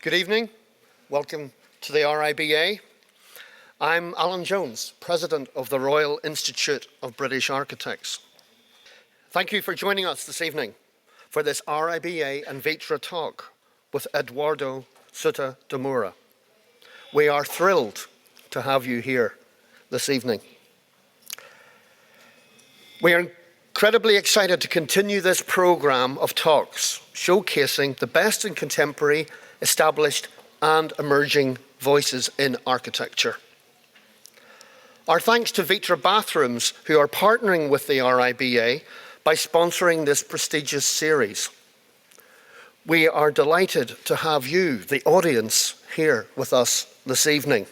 Good evening. Welcome to the RIBA. I'm Alan Jones, President of the Royal Institute of British Architects. Thank you for joining us this evening for this RIBA and Vitra talk with Eduardo Souta de Moura. We are thrilled to have you here this evening. We are incredibly excited to continue this programme of talks showcasing the best in contemporary, established and emerging voices in architecture. Our thanks to Vitra Bathrooms, who are partnering with the RIBA by sponsoring this prestigious series. We are delighted to have you, the audience, here with us this evening.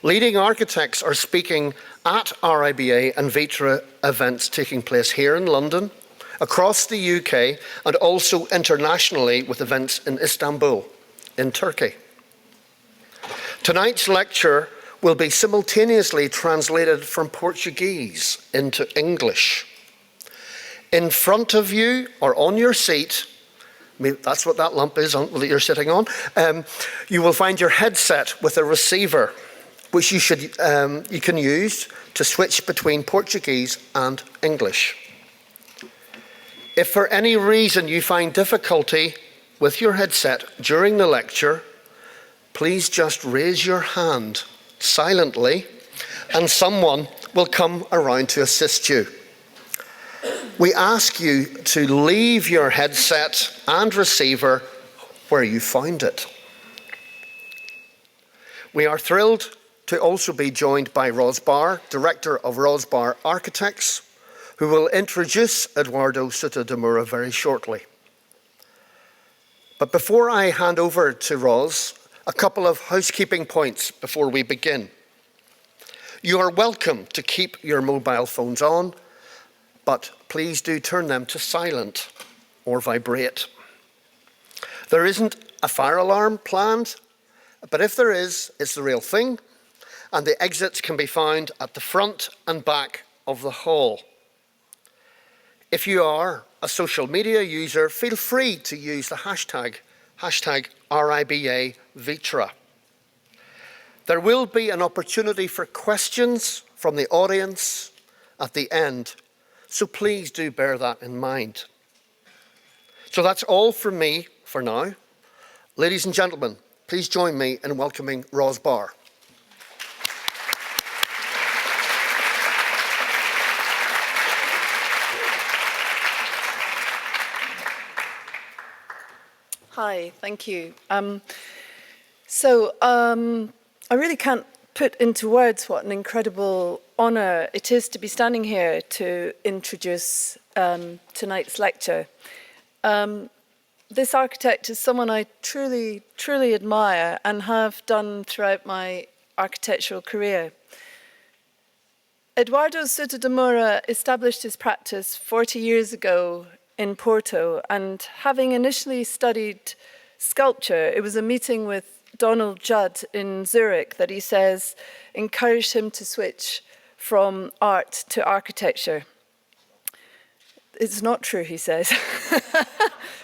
Leading architects are speaking at RIBA and Vitra events taking place here in London, across the UK, and also internationally with events in Istanbul, in Turkey. Tonight's lecture will be simultaneously translated from Portuguese into English. In front of you, or on your seat, that's what that lump is that you're sitting on, you will find your headset with a receiver, which you can use to switch between Portuguese and English. If for any reason you find difficulty with your headset during the lecture, please just raise your hand silently and someone will come around to assist you. We ask you to leave your headset and receiver where you found it. We are thrilled to also be joined by Ros Barr, Director of Ros Barr Architects, who will introduce Eduardo Souta de Moura very shortly. But before I hand over to Ros, a couple of housekeeping points before we begin. You are welcome to keep your mobile phones on, but please do turn them to silent or vibrate. There isn't a fire alarm planned, but if there is, it's the real thing, and the exits can be found at the front and back of the hall. If you are a social media user, feel free to use the hashtag RIBAVitra. There will be an opportunity for questions from the audience at the end, so please do bear that in mind. So that's all from me for now. Ladies and gentlemen, please join me in welcoming Ros Barr. Hi, thank you. I really can't put into words what an incredible honour it is to be standing here to introduce tonight's lecture. This architect is someone I truly, truly admire and have done throughout my architectural career. Eduardo Souta de Moura established his practice 40 years ago in Porto, and having initially studied sculpture, it was a meeting with Donald Judd in Zurich that he says encouraged him to switch from art to architecture. It's not true, he says.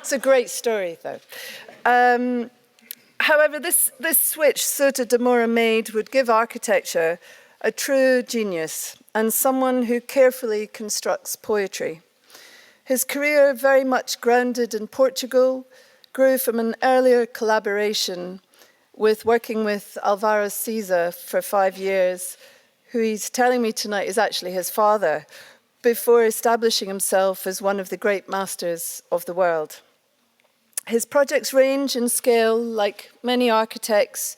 It's a great story, though. However, this switch Souta de Moura made would give architecture a true genius and someone who carefully constructs poetry. His career, very much grounded in Portugal, grew from an earlier collaboration with working with Álvaro Siza for 5 years, who he's telling me tonight is actually his father, before establishing himself as one of the great masters of the world. His projects range in scale, like many architects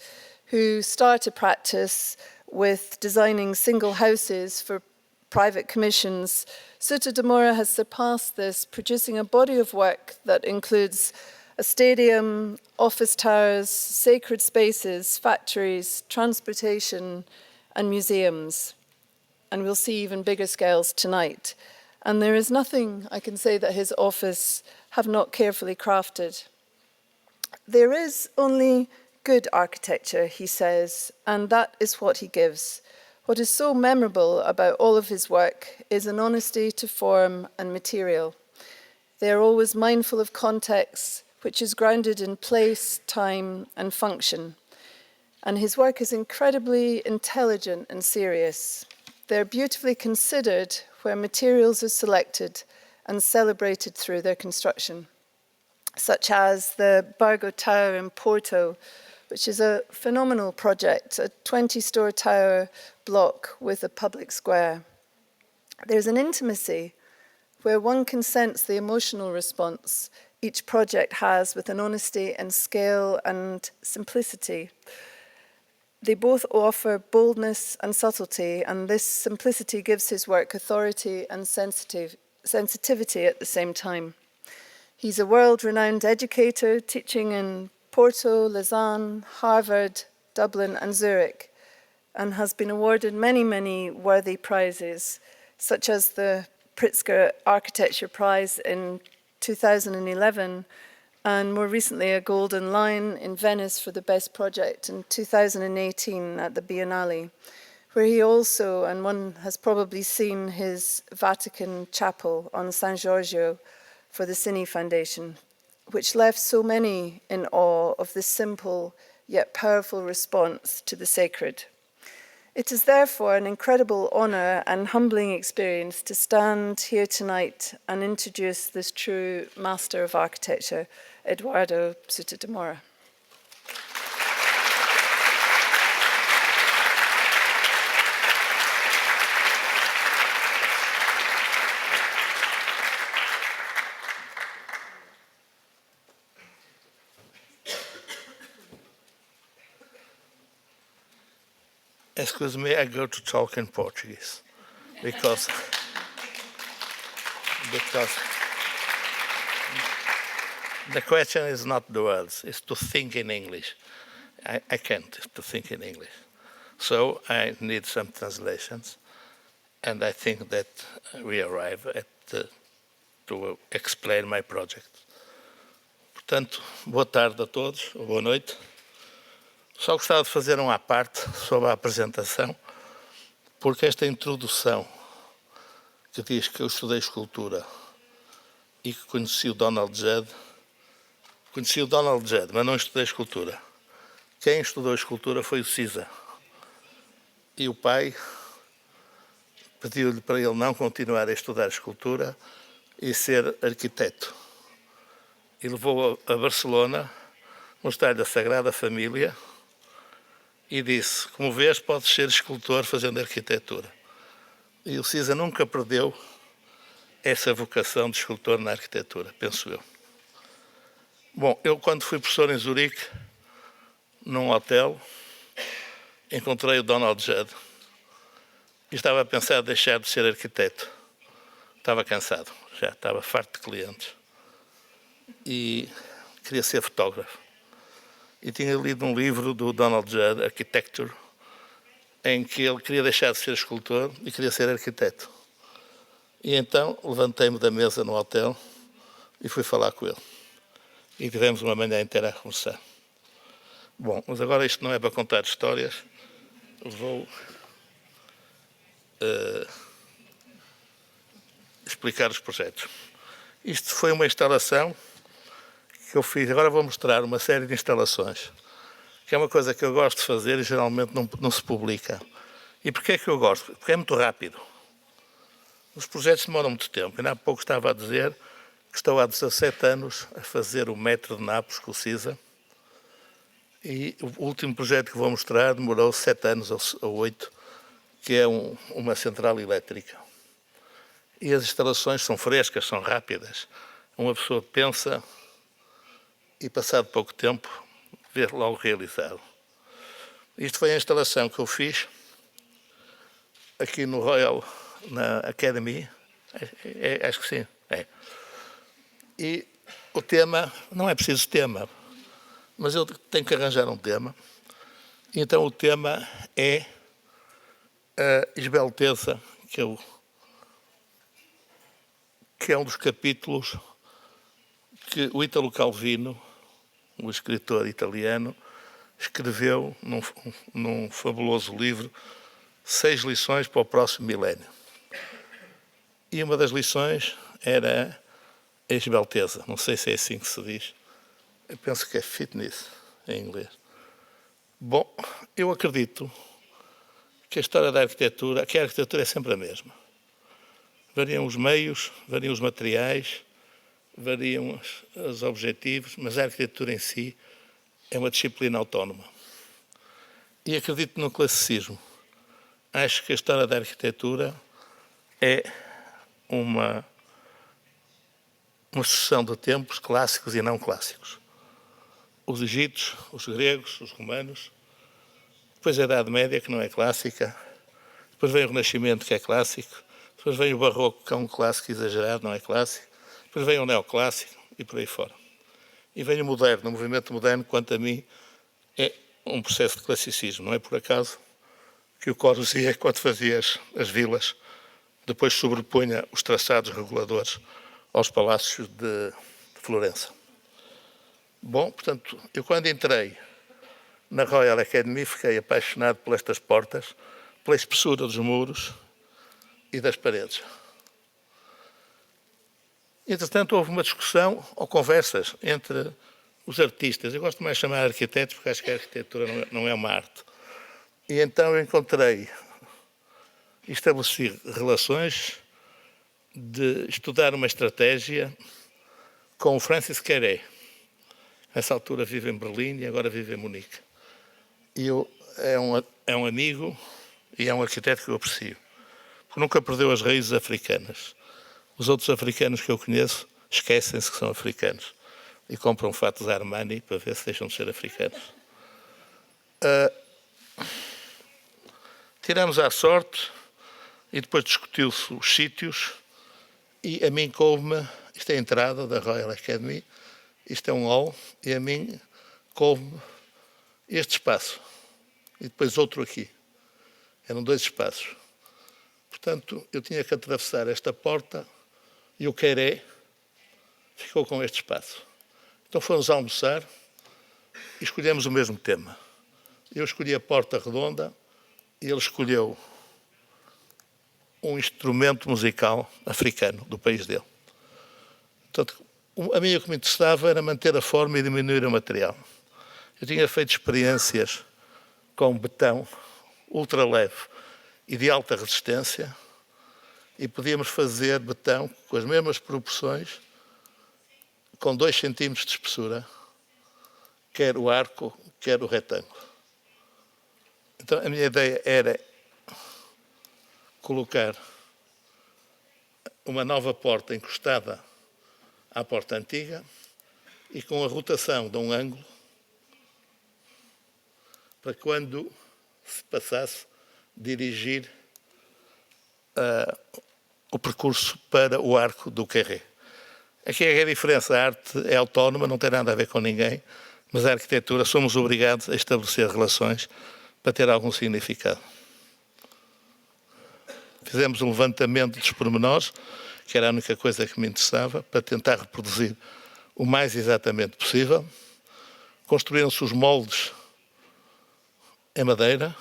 who start a practice with designing single houses for private commissions. Souta de Moura has surpassed this, producing a body of work that includes a stadium, office towers, sacred spaces, factories, transportation, and museums. And we'll see even bigger scales tonight. And there is nothing I can say that his office have not carefully crafted. There is only good architecture, he says, and that is what he gives. What is so memorable about all of his work is an honesty to form and material. They are always mindful of context, which is grounded in place, time, and function. And his work is incredibly intelligent and serious. They're beautifully considered where materials are selected and celebrated through their construction, such as the Bargo Tower in Porto, which is a phenomenal project, a 20-story tower block with a public square. There's an intimacy where one can sense the emotional response each project has with an honesty and scale and simplicity. They both offer boldness and subtlety, and this simplicity gives his work authority and sensitivity at the same time. He's a world-renowned educator, teaching in Porto, Lausanne, Harvard, Dublin, and Zurich, and has been awarded many, many worthy prizes, such as the Pritzker Architecture Prize in 2011, and more recently a Golden Lion in Venice for the best project in 2018 at the Biennale, where he also, and one has probably seen his Vatican chapel on San Giorgio for the Cini Foundation, which left so many in awe of the simple yet powerful response to the sacred. It is therefore an incredible honour and humbling experience to stand here tonight and introduce this true master of architecture, Eduardo Souto de Moura. Excuse me, I go to talk in Portuguese because the question is not the words, it's to think in English. I can't to think in English. So I need some translations, and I think that we arrive at to explain my project. Portanto, boa tarde a todos, ou boa noite. Só gostava de fazer à parte sobre a apresentação, porque esta introdução que diz que eu estudei escultura e que conheci o Donald Judd, mas não estudei escultura. Quem estudou escultura foi o Cisa. E o pai pediu-lhe para ele não continuar a estudar escultura e ser arquiteto. E levou-o a Barcelona, mostrar-lhe a Sagrada Família, e disse, como vês, podes ser escultor fazendo arquitetura. E o Cisa nunca perdeu essa vocação de escultor na arquitetura, penso eu. Bom, eu quando fui professor em Zurique, num hotel, encontrei o Donald Judd e estava a pensar em deixar de ser arquiteto. Estava cansado, já estava farto de clientes e queria ser fotógrafo. E tinha lido um livro do Donald Judd, Architecture, em que ele queria deixar de ser escultor e queria ser arquiteto. E então levantei-me da mesa no hotel e fui falar com ele. E tivemos uma manhã inteira a conversar. Bom, mas agora isto não é para contar histórias. Vou explicar os projetos. Isto foi uma instalação que eu fiz. Agora vou mostrar uma série de instalações, que é uma coisa que eu gosto de fazer e geralmente não se publica. E porquê é que eu gosto? Porque é muito rápido. Os projetos demoram muito tempo. Ainda há pouco estava a dizer que estou há 17 anos a fazer o metro de Nápoles com o Cisa, e o último projeto que vou mostrar demorou 7 anos ou 8, que é uma central elétrica. E as instalações são frescas, são rápidas. Uma pessoa pensa e, passado pouco tempo, vê logo realizado. Isto foi a instalação que eu fiz aqui no Royal, na Academy. Acho que sim. É. E o tema, não é preciso tema, mas eu tenho que arranjar um tema. Então o tema é a esbelteza, que é um dos capítulos que o Italo Calvino, o escritor italiano, escreveu num fabuloso livro, 6 lições para o próximo milénio. E uma das lições era a esbelteza, não sei se é assim que se diz, Eu penso que é fitness em inglês. Bom, eu acredito que a história da arquitetura, que a arquitetura é sempre a mesma. Variam os meios, variam os materiais, variam os objetivos, mas a arquitetura em si é uma disciplina autónoma. E acredito no classicismo. Acho que a história da arquitetura é uma sucessão de tempos clássicos e não clássicos. Os egípcios, os gregos, os romanos, depois a Idade Média, que não é clássica, depois vem o Renascimento, que é clássico, depois vem o Barroco, que é um clássico exagerado, não é clássico, depois vem o Neoclássico e por aí fora. E vem o moderno. O movimento moderno, quanto a mim, é um processo de classicismo. Não é por acaso que o Corbusier, quando fazia as vilas, depois sobrepunha os traçados reguladores aos palácios de Florença. Bom, portanto, eu quando entrei na Royal Academy fiquei apaixonado por estas portas, pela espessura dos muros e das paredes. Entretanto, houve uma discussão ou conversas entre os artistas. Eu gosto mais de chamar arquitetos porque acho que a arquitetura não é uma arte. E então eu encontrei e estabeleci relações de estudar uma estratégia com o Francis Kéré. Nessa altura vive em Berlim e agora vive em Munique. E é um amigo e é um arquiteto que eu aprecio. Porque nunca perdeu as raízes africanas. Os outros africanos que eu conheço esquecem-se que são africanos e compram fatos Armani para ver se deixam de ser africanos. Tiramos à sorte e depois discutiu-se os sítios e a mim coube-me, isto é a entrada da Royal Academy, isto é um hall, e a mim coube-me este espaço e depois outro aqui. Eram 2 espaços. Portanto, eu tinha que atravessar esta porta e o Kéré ficou com este espaço. Então fomos almoçar e escolhemos o mesmo tema. Eu escolhi a porta redonda e ele escolheu um instrumento musical africano do país dele. Portanto, a mim o que me interessava era manter a forma e diminuir o material. Eu tinha feito experiências com betão ultra leve e de alta resistência e podíamos fazer betão com as mesmas proporções, com 2 centímetros de espessura, quer o arco, quer o retângulo. Então a minha ideia era colocar uma nova porta encostada à porta antiga e com a rotação de um ângulo para quando se passasse dirigir o percurso para o arco do Kéré. Aqui é a diferença, a arte é autónoma, não tem nada a ver com ninguém, mas a arquitetura somos obrigados a estabelecer relações para ter algum significado. Fizemos um levantamento dos pormenores, que era a única coisa que me interessava, para tentar reproduzir o mais exatamente possível. Construíram-se os moldes em madeira.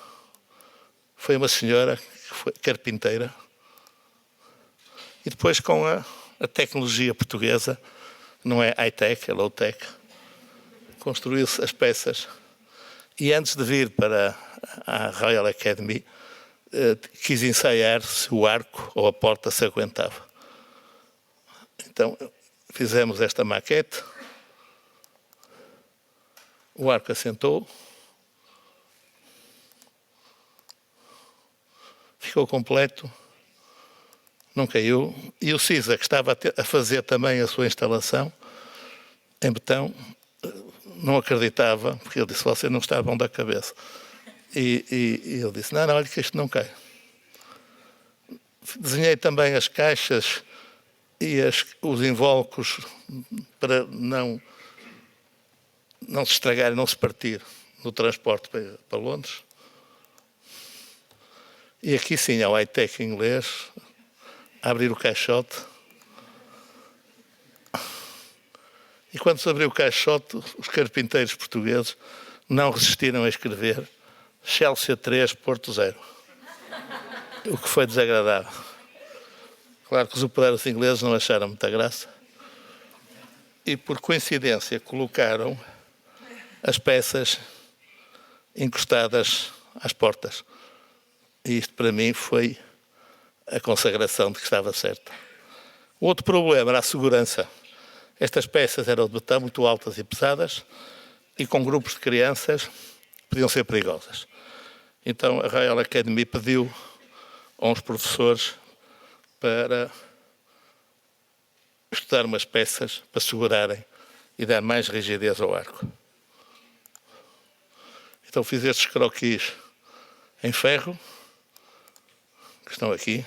Foi uma senhora que foi carpinteira. E depois com a tecnologia portuguesa, não é high-tech, é low-tech, construiu-se as peças. E antes de vir para a Royal Academy, quis ensaiar se o arco ou a porta se aguentava. Então fizemos esta maquete, o arco assentou, ficou completo, não caiu, e o Cisa, que estava a fazer também a sua instalação em betão, não acreditava, porque ele disse: você não está bom da cabeça. E ele disse: não, olha que isto não cai. Desenhei também as caixas e os invólucros para não se estragarem, não se partir no transporte para Londres. E aqui sim, ao high-tech inglês, a abrir o caixote. E quando se abriu o caixote, os carpinteiros portugueses não resistiram a escrever Chelsea 3, Porto 0. O que foi desagradável. Claro que os operários ingleses não acharam muita graça. e por coincidência colocaram as peças encostadas às portas. E isto para mim foi a consagração de que estava certo. O outro problema era a segurança. Estas peças eram de betão muito altas e pesadas e com grupos de crianças podiam ser perigosas. Então a Royal Academy pediu a uns professores para estudar umas peças para segurarem e dar mais rigidez ao arco. Então fiz estes croquis em ferro, que estão aqui.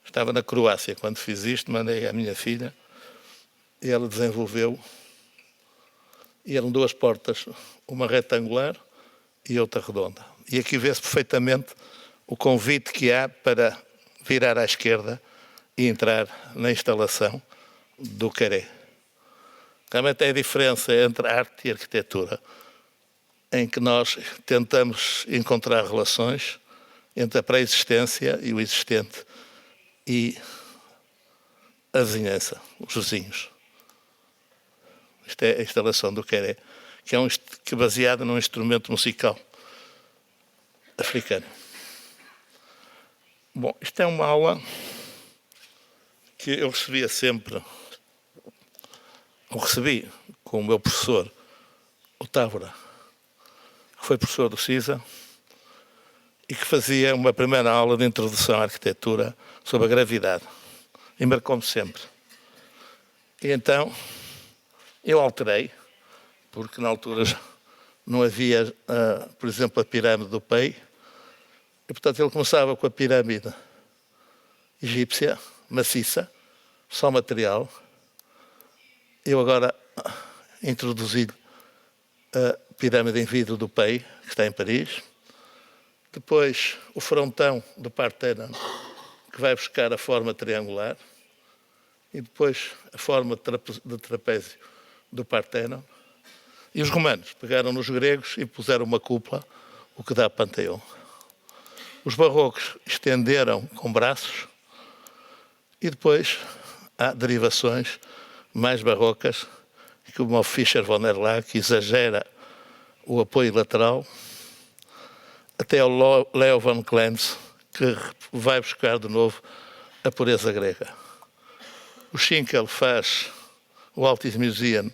Estava na Croácia quando fiz isto, mandei à minha filha e ela desenvolveu. E eram duas portas, uma retangular e outra redonda. E aqui vê-se perfeitamente o convite que há para virar à esquerda e entrar na instalação do Carré. Realmente é a diferença entre arte e arquitetura, em que nós tentamos encontrar relações entre a pré-existência e o existente e a vizinhança, os vizinhos. Isto é a instalação do Carré, que é baseada num instrumento musical africano. Bom, isto é uma aula que eu recebia sempre, ou recebi com o meu professor, o Távora, que foi professor do CISA, e que fazia uma primeira aula de introdução à arquitetura sobre a gravidade. E marcou-me sempre. E então eu alterei, porque na altura não havia, por exemplo, a pirâmide do Pei, e portanto ele começava com a pirâmide egípcia, maciça, só material. Eu agora introduzi-lhe a pirâmide em vidro do Pei, que está em Paris. Depois o frontão do Parthenon, que vai buscar a forma triangular. E depois a forma de trapézio do Parthenon. E os romanos pegaram nos gregos e puseram uma cúpula, o que dá Panteão. Os barrocos estenderam com braços e depois há derivações mais barrocas, como o Fischer von der Laar, que exagera o apoio lateral, até o Leo von Klenz, que vai buscar de novo a pureza grega. O Schinkel faz o Altis Museum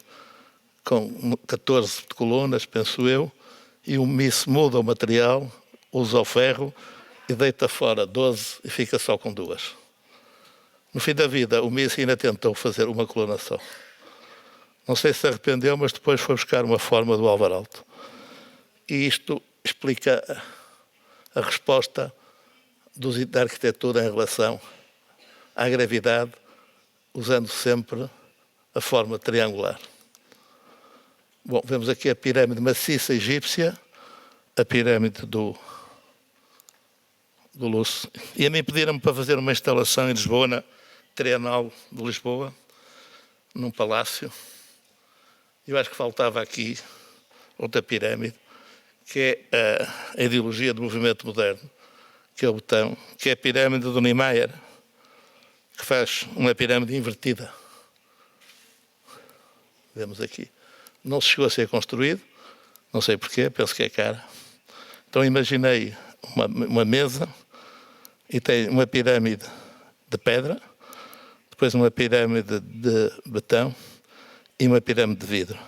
com 14 colunas, penso eu, e o Miss muda o material, usa o ferro e deita fora 12 e fica só com 2. No fim da vida, o Miss ainda tentou fazer uma coluna só. Não sei se se arrependeu, mas depois foi buscar uma forma do Alvaralto. E isto explica a resposta da arquitetura em relação à gravidade, usando sempre a forma triangular. Bom, vemos aqui a pirâmide maciça egípcia, a pirâmide do Lúcio. E a mim pediram-me para fazer uma instalação em Lisboa, na Trienal de Lisboa, num palácio. Eu acho que faltava aqui outra pirâmide, que é a ideologia do movimento moderno, que é o botão, que é a pirâmide do Niemeyer, que faz uma pirâmide invertida. Vemos aqui. Não se chegou a ser construído, não sei porquê, penso que é cara. Então imaginei uma mesa e tem uma pirâmide de pedra, depois uma pirâmide de betão e uma pirâmide de vidro.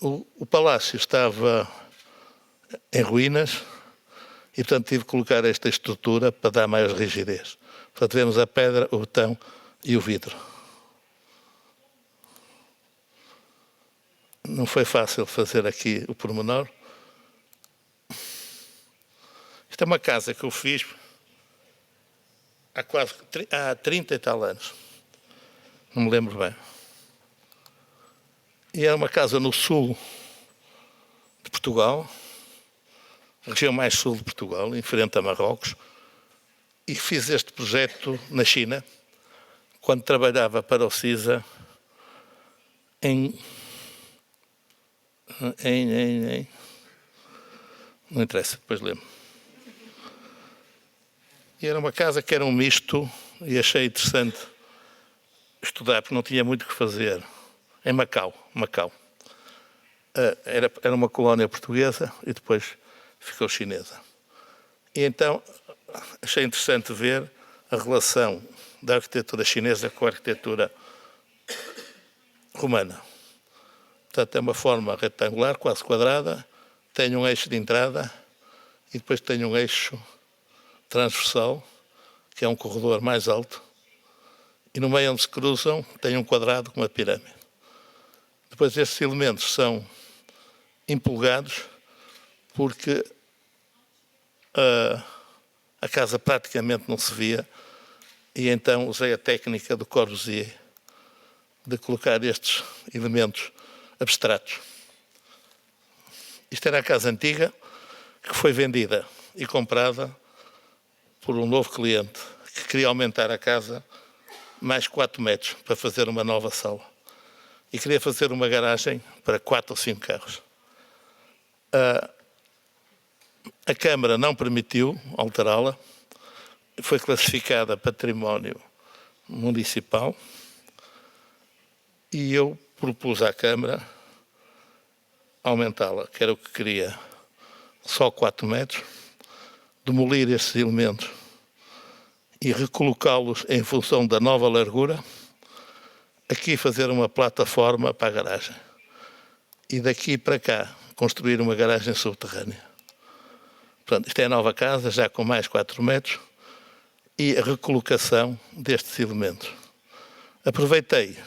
O palácio estava em ruínas e, portanto, tive que colocar esta estrutura para dar maior rigidez. Portanto, vemos a pedra, o betão e o vidro. Não foi fácil fazer aqui o pormenor. Isto é uma casa que eu fiz há 30 e tal anos. Não me lembro bem. E era uma casa no sul de Portugal, a região mais sul de Portugal, em frente a Marrocos, e fiz este projeto na China, quando trabalhava para o CISA não interessa, depois lembro. E era uma casa que era um misto, e achei interessante estudar, porque não tinha muito o que fazer, em Macau. Era uma colónia portuguesa e depois ficou chinesa. E então achei interessante ver a relação da arquitetura chinesa com a arquitetura romana. Portanto, é uma forma retangular, quase quadrada, tem um eixo de entrada e depois tem um eixo transversal, que é um corredor mais alto, e no meio onde se cruzam tem um quadrado com uma pirâmide. Depois estes elementos são empolgados porque a casa praticamente não se via e então usei a técnica do Corbusier de colocar estes elementos abstratos. Isto era a casa antiga que foi vendida e comprada por um novo cliente que queria aumentar a casa mais 4 metros para fazer uma nova sala. E queria fazer uma garagem para 4 ou 5 carros. A Câmara não permitiu alterá-la, foi classificada património municipal e eu propus à Câmara aumentá-la, que era o que queria, só 4 metros, demolir estes elementos e recolocá-los em função da nova largura, aqui fazer uma plataforma para a garagem e daqui para cá construir uma garagem subterrânea. Portanto, isto é a nova casa, já com mais 4 metros, e a recolocação destes elementos. Aproveitei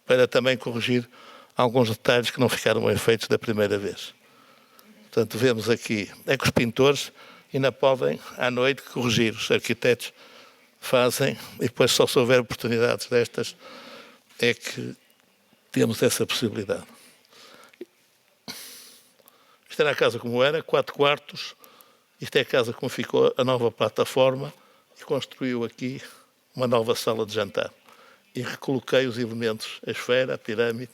para também corrigir alguns detalhes que não ficaram bem feitos da primeira vez. Portanto, vemos aqui, é que os pintores ainda podem, à noite, corrigir. Os arquitetos fazem, e depois só se houver oportunidades destas, é que temos essa possibilidade. Isto era a casa como era, 4 quartos. Isto é a casa como ficou a nova plataforma e construiu aqui uma nova sala de jantar. E recoloquei os elementos, a esfera, a pirâmide.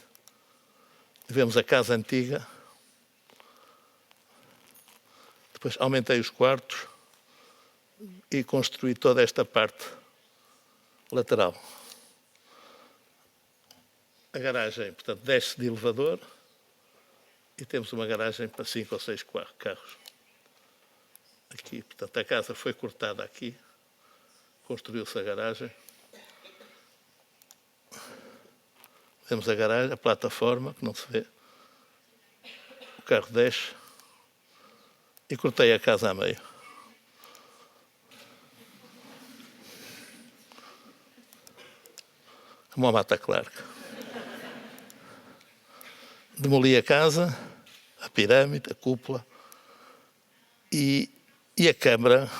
Vemos a casa antiga. Depois aumentei os quartos e construí toda esta parte lateral. A garagem, portanto, desce de elevador e temos uma garagem para 5 ou 6 carros. Aqui, portanto, a casa foi cortada aqui, construiu-se a garagem. Vemos a garagem, a plataforma, que não se vê. O carro desce e cortei a casa a meio. Como a Mata Clark. Demoli a casa, a pirâmide, a cúpula e a Câmara,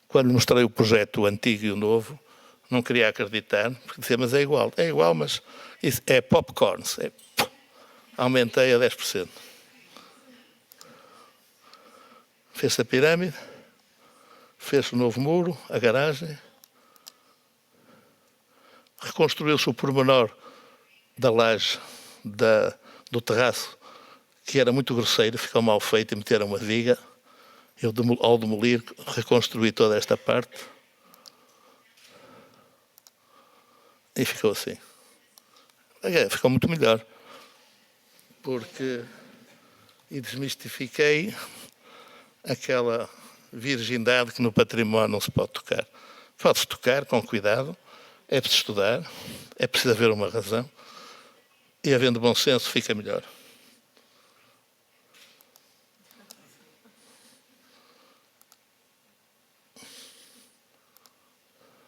quando mostrei o projeto o antigo e o novo, não queria acreditar, porque dizia, mas é igual, mas isso é popcorns. Aumentei a 10%. Fez-se a pirâmide, fez-se o novo muro, a garagem, reconstruiu-se o pormenor da laje, do terraço, que era muito grosseiro, ficou mal feito e meteram uma viga. Eu, ao demolir, reconstruí toda esta parte e ficou assim. Ficou muito melhor, porque desmistifiquei aquela virgindade que no património não se pode tocar. Pode-se tocar com cuidado, é preciso estudar, é preciso haver uma razão e, havendo bom senso, fica melhor.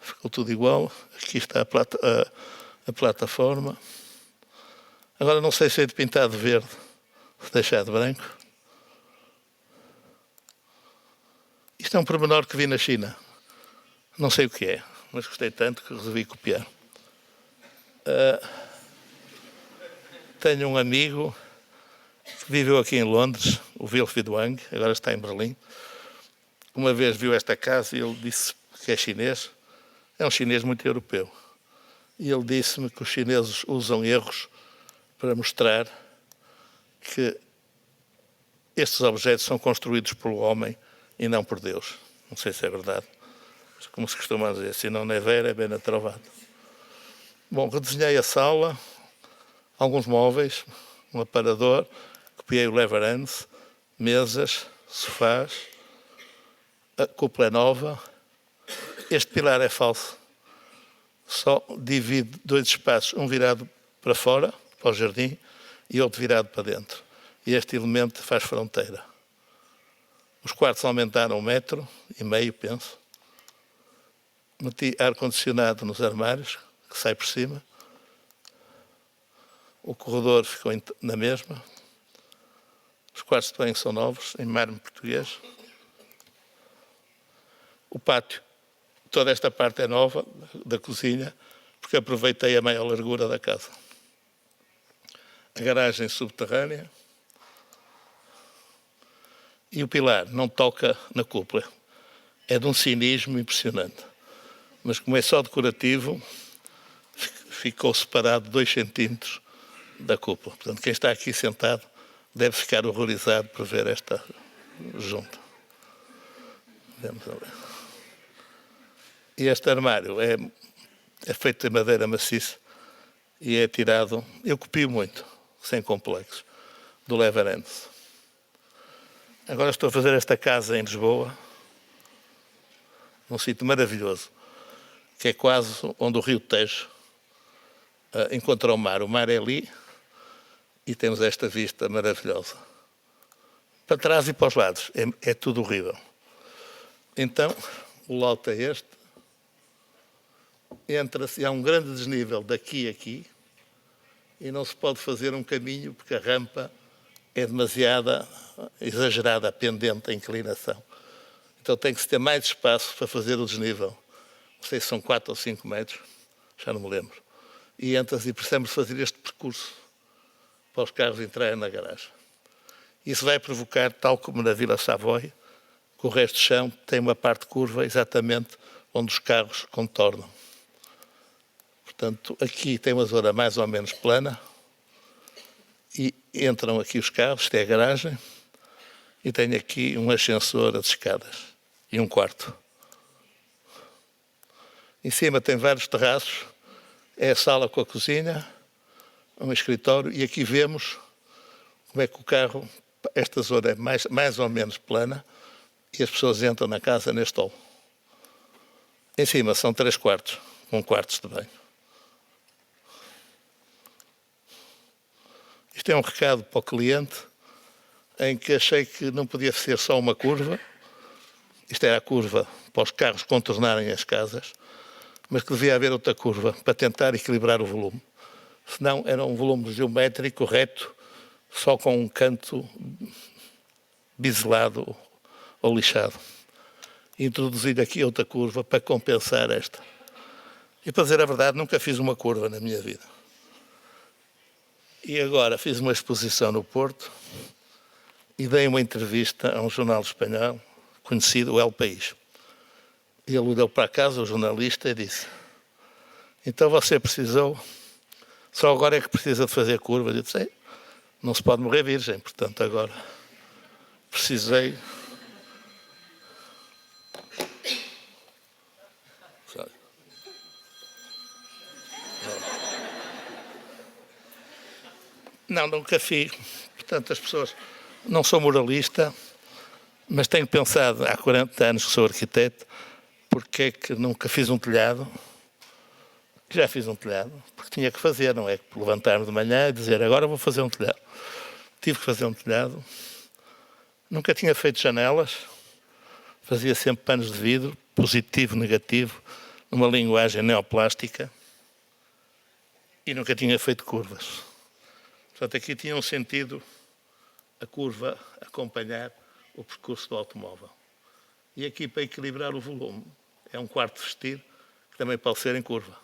Ficou tudo igual. Aqui está a plataforma. Agora não sei se é de pintar de verde, se deixar de branco. Isto é um pormenor que vi na China. Não sei o que é, mas gostei tanto que resolvi copiar. Tenho um amigo que viveu aqui em Londres, o Wilfried Wang, agora está em Berlim. Uma vez viu esta casa e ele disse que é chinês. É um chinês muito europeu. E ele disse-me que os chineses usam erros para mostrar que estes objetos são construídos pelo homem e não por Deus. Não sei se é verdade. Mas como se costuma dizer, se não é vera, é bem trovado. Bom, redesenhei a sala, alguns móveis, um aparador, copiei o Leverance, mesas, sofás, a cúpula é nova. Este pilar é falso, só divide 2 espaços, um virado para fora, para o jardim, e outro virado para dentro. E este elemento faz fronteira. Os quartos aumentaram 1,5 m, penso. Meti ar-condicionado nos armários, que sai por cima. O corredor ficou na mesma. Os quartos de banho são novos, em mármore português. O pátio, toda esta parte é nova, da cozinha, porque aproveitei a maior largura da casa. A garagem subterrânea. E o pilar não toca na cúpula. É de um cinismo impressionante. Mas como é só decorativo, ficou separado 2 centímetros da cúpula. Portanto, quem está aqui sentado deve ficar horrorizado por ver esta junta. Vamos ver. E este armário é feito de madeira maciça e é tirado, eu copio muito, sem complexos, do Leverance. Agora estou a fazer esta casa em Lisboa, num sítio maravilhoso, que é quase onde o Rio Tejo encontra o mar. O mar é ali e temos esta vista maravilhosa. Para trás e para os lados, é tudo horrível. Então, o lote é este. Entra-se, há um grande desnível daqui a aqui e não se pode fazer um caminho porque a rampa é demasiada, exagerada, pendente, a inclinação. Então tem que se ter mais espaço para fazer o desnível. Não sei se são 4 ou 5 metros, já não me lembro. E entra-se e precisamos fazer este percurso para os carros entrarem na garagem. Isso vai provocar, tal como na Vila Savoy, que o resto do chão tem uma parte curva exatamente onde os carros contornam. Portanto, aqui tem uma zona mais ou menos plana e entram aqui os carros, isto é a garagem, e tenho aqui um ascensor, as escadas e um quarto. Em cima tem vários terraços, é a sala com a cozinha, um escritório, e aqui vemos como é que o carro, esta zona é mais ou menos plana, e as pessoas entram na casa neste hall. Em cima são 3 quartos, com quartos de banho. Isto é um recado para o cliente, em que achei que não podia ser só uma curva, isto era a curva para os carros contornarem as casas, mas que devia haver outra curva para tentar equilibrar o volume. Senão era um volume geométrico reto, só com um canto biselado ou lixado. Introduzir aqui outra curva para compensar esta. E para dizer a verdade, nunca fiz uma curva na minha vida. E agora fiz uma exposição no Porto e dei uma entrevista a um jornal espanhol conhecido, o El País. E ele olhou para casa, o jornalista, e disse: então você precisou, só agora é que precisa de fazer curvas. Eu disse: não se pode morrer virgem, portanto agora precisei. Não, nunca fiz. Portanto, as pessoas... Não sou moralista, mas tenho pensado, há 40 anos que sou arquiteto, porque é que nunca fiz um telhado. Já fiz um telhado, porque tinha que fazer, não é? Levantar-me de manhã e dizer, agora vou fazer um telhado. Tive que fazer um telhado. Nunca tinha feito janelas. Fazia sempre panos de vidro, positivo, negativo, numa linguagem neoplástica. E nunca tinha feito curvas. Portanto, aqui tinha um sentido a curva acompanhar o percurso do automóvel. E aqui, para equilibrar o volume, é um quarto vestido que também pode ser em curva.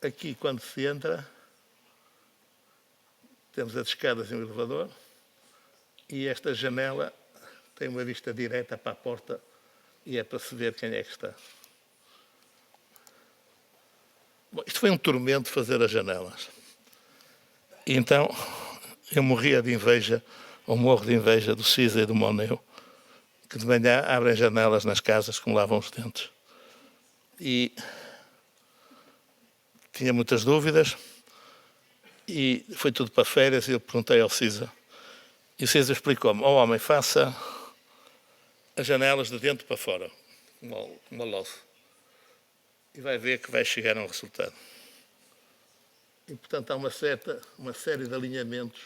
Aqui, quando se entra, temos as escadas e um elevador, e esta janela tem uma vista direta para a porta e é para se ver quem é que está. Bom, isto foi um tormento fazer as janelas. E então eu morria de inveja, ou morro de inveja do Cisa e do Moneu, que de manhã abrem janelas nas casas como lavam os dentes. e tinha muitas dúvidas e foi tudo para férias e eu perguntei ao Cisa. E o Cisa explicou-me, homem, faça as janelas de dentro para fora, uma louça, e vai ver que vai chegar a um resultado. E, portanto, há uma série de alinhamentos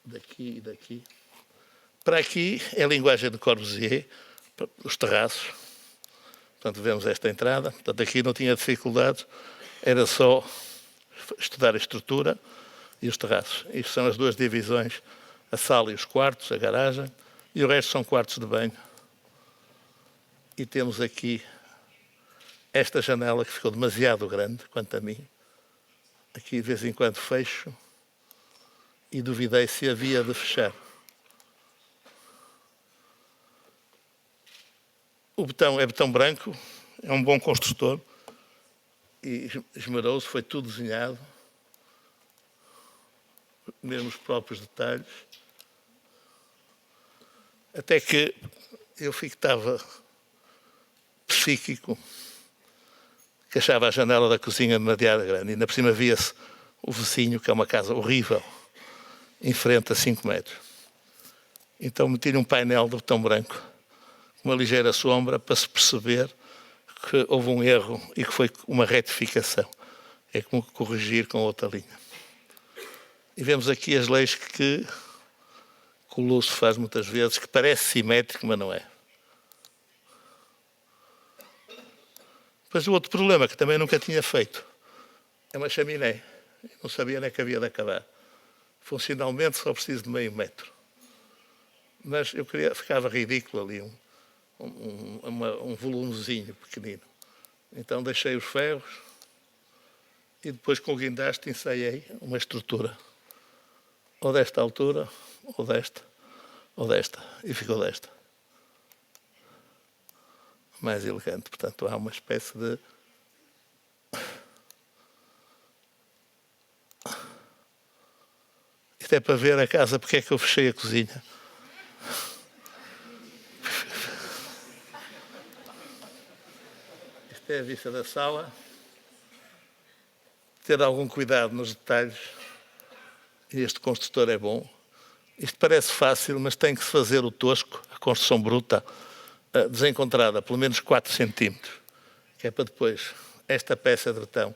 daqui e daqui. Para aqui é a linguagem de Corbusier, os terraços. Portanto, vemos esta entrada. Portanto, aqui não tinha dificuldade, era só estudar a estrutura e os terraços. Isto são as duas divisões, a sala e os quartos, a garagem, e o resto são quartos de banho. E temos aqui esta janela que ficou demasiado grande, quanto a mim. Aqui de vez em quando fecho e duvidei se havia de fechar. O betão é betão branco, é um bom construtor e esmerou-se, foi tudo desenhado, mesmo os próprios detalhes. Até que eu estava psíquico, que achava a janela da cozinha demasiado grande. E ainda por cima via-se o vizinho, que é uma casa horrível, em frente a 5 metros. Então meti-lhe um painel de betão branco, uma ligeira sombra, para se perceber que houve um erro e que foi uma retificação. É como corrigir com outra linha. E vemos aqui as leis que o Lúcio faz muitas vezes, que parece simétrico, mas não é. Mas o outro problema, que também nunca tinha feito, é uma chaminé. Não sabia nem que havia de acabar. Funcionalmente só preciso de meio metro. Mas eu ficava ridículo ali, um volumezinho pequenino. Então deixei os ferros e depois com o guindaste ensaiei uma estrutura. Ou desta altura, ou desta, ou desta. E ficou desta. Mais elegante. Portanto, há uma espécie de... Isto é para ver a casa, porque é que eu fechei a cozinha. Isto é a vista da sala. Ter algum cuidado nos detalhes. Este construtor é bom. Isto parece fácil, mas tem que se fazer o tosco, a construção bruta, desencontrada, pelo menos 4 centímetros, que é para depois esta peça de betão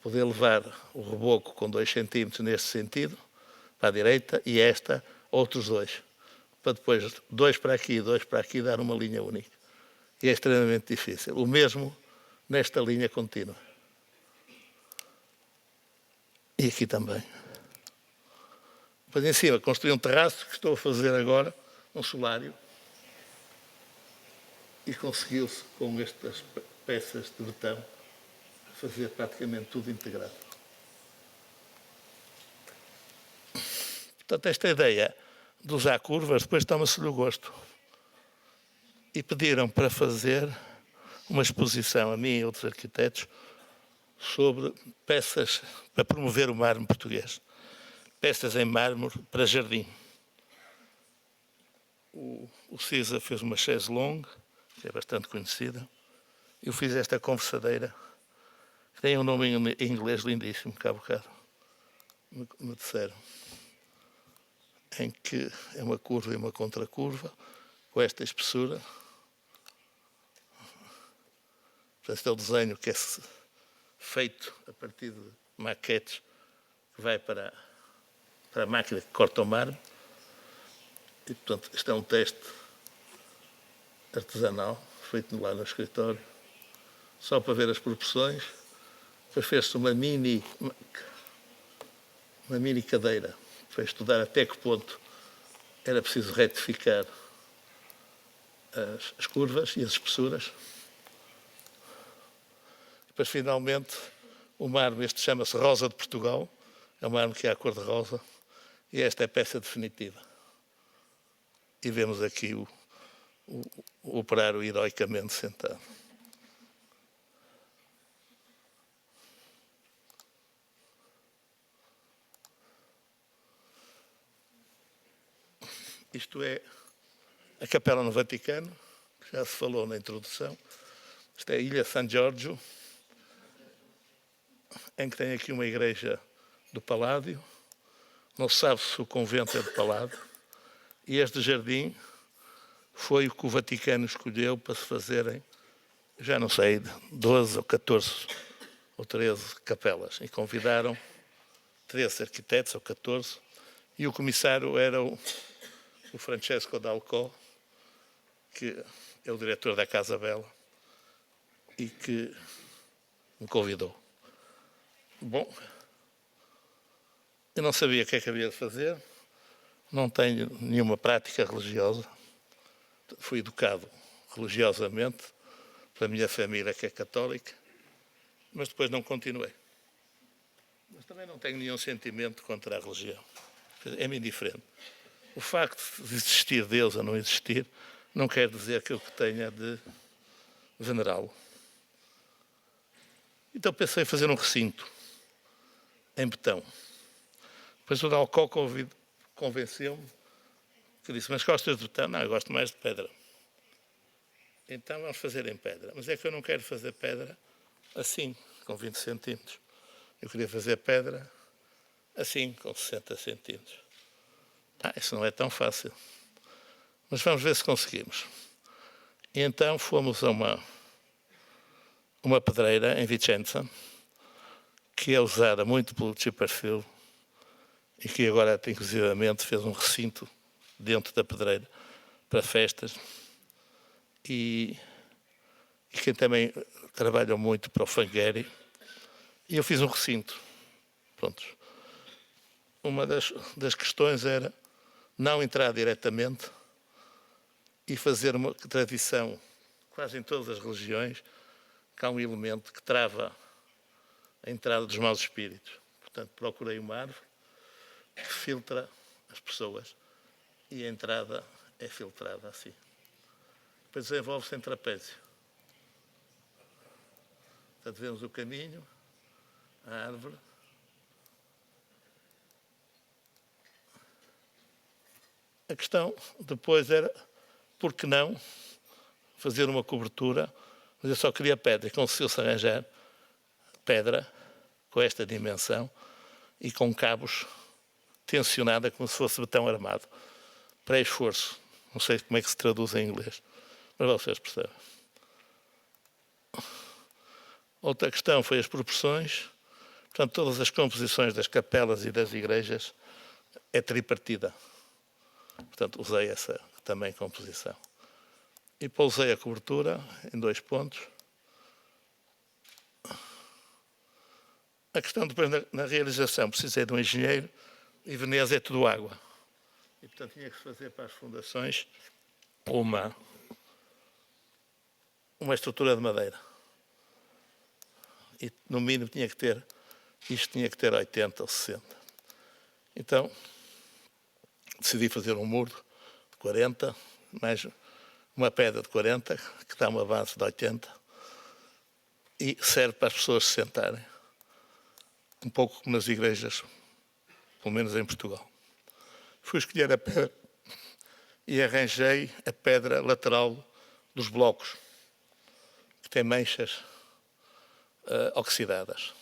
poder levar o reboco com 2 centímetros neste sentido, para a direita, e esta, outros 2, para depois 2 para aqui e 2 para aqui, dar uma linha única. E é extremamente difícil. O mesmo nesta linha contínua. E aqui também. Depois em cima construí um terraço que estou a fazer agora, um solário, e conseguiu-se com estas peças de betão fazer praticamente tudo integrado. Portanto, esta ideia de usar curvas, depois toma-se-lhe o gosto. E pediram para fazer uma exposição, a mim e outros arquitetos, sobre peças para promover o mármore português. Peças em mármore para jardim. O Cisa fez uma chaise longue, que é bastante conhecida. Eu fiz esta conversadeira, que tem um nome em inglês lindíssimo, que há bocado me disseram, em que é uma curva e uma contracurva, com esta espessura. Portanto, este é o desenho que é feito a partir de maquetes, que vai para a máquina que corta o mármore. E, portanto, este é um teste artesanal, feito lá no escritório, só para ver as proporções. Depois fez-se uma mini cadeira, para estudar até que ponto era preciso retificar as curvas e as espessuras. Depois, finalmente, o mármore, este chama-se Rosa de Portugal, é um mármore que é a cor de rosa, e esta é a peça definitiva. E vemos aqui o operário heroicamente sentado. Isto é a Capela no Vaticano, que já se falou na introdução. Isto é a Ilha San Giorgio, em que tem aqui uma igreja do Paládio. Não se sabe se o convento é do Paládio. E este jardim foi o que o Vaticano escolheu para se fazerem, já não sei, 12 ou 14 ou 13 capelas. E convidaram 13 arquitetos ou 14. E o comissário era o Francesco Dalcò, que é o diretor da Casa Bela, e que me convidou. Bom, eu não sabia o que é que havia de fazer, não tenho nenhuma prática religiosa, fui educado religiosamente pela minha família, que é católica, mas depois não continuei. Mas também não tenho nenhum sentimento contra a religião, é-me indiferente. O facto de existir Deus ou não existir não quer dizer que eu tenha de venerá-lo. Então pensei em fazer um recinto em betão. Depois o Dalcó convenceu-me, que disse, mas gostas de betão? Não, eu gosto mais de pedra. Então vamos fazer em pedra. Mas é que eu não quero fazer pedra assim, com 20 centímetros. Eu queria fazer pedra assim, com 60 centímetros. Isso não é tão fácil. Mas vamos ver se conseguimos. E então fomos a uma pedreira em Vicenza, que é usada muito pelo Chipperfield e que agora, inclusivamente, fez um recinto dentro da pedreira para festas. E quem também trabalha muito para o Fangueri. E eu fiz um recinto. Pronto. Uma das questões era não entrar diretamente e fazer uma tradição, quase em todas as religiões, que há um elemento que trava a entrada dos maus espíritos. Portanto, procurei uma árvore que filtra as pessoas e a entrada é filtrada assim. Depois desenvolve-se em trapézio. Portanto, vemos o caminho, a árvore. A questão depois era, por que não fazer uma cobertura? Mas eu só queria pedra, e conseguiu-se arranjar pedra com esta dimensão e com cabos tensionada como se fosse betão armado. Pré-esforço. Não sei como é que se traduz em inglês, mas vocês percebem. Outra questão foi as proporções. Portanto, todas as composições das capelas e das igrejas é tripartida. Portanto, usei essa também composição. E pousei a cobertura em 2 pontos. A questão depois na realização, precisei de um engenheiro e Veneza é tudo água. E, portanto, tinha que se fazer para as fundações uma estrutura de madeira. E, no mínimo, isto tinha que ter 80 ou 60. Então, decidi fazer um muro de 40, mais uma pedra de 40, que dá uma base de 80, e serve para as pessoas se sentarem. Um pouco como nas igrejas, pelo menos em Portugal. Fui escolher a pedra e arranjei a pedra lateral dos blocos, que tem manchas oxidadas.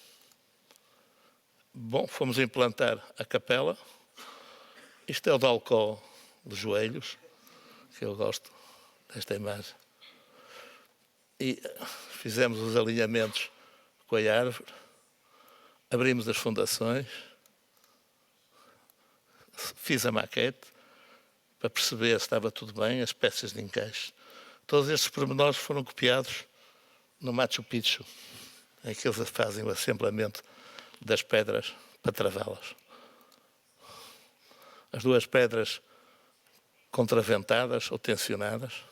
Bom, fomos implantar a capela. Isto é o Dalcó dos joelhos, que eu gosto desta imagem. E fizemos os alinhamentos com a árvore, abrimos as fundações, fiz a maquete para perceber se estava tudo bem, as peças de encaixe. Todos estes pormenores foram copiados no Machu Picchu, em que eles fazem o assemblamento das pedras para travá-las. As 2 pedras contraventadas ou tensionadas.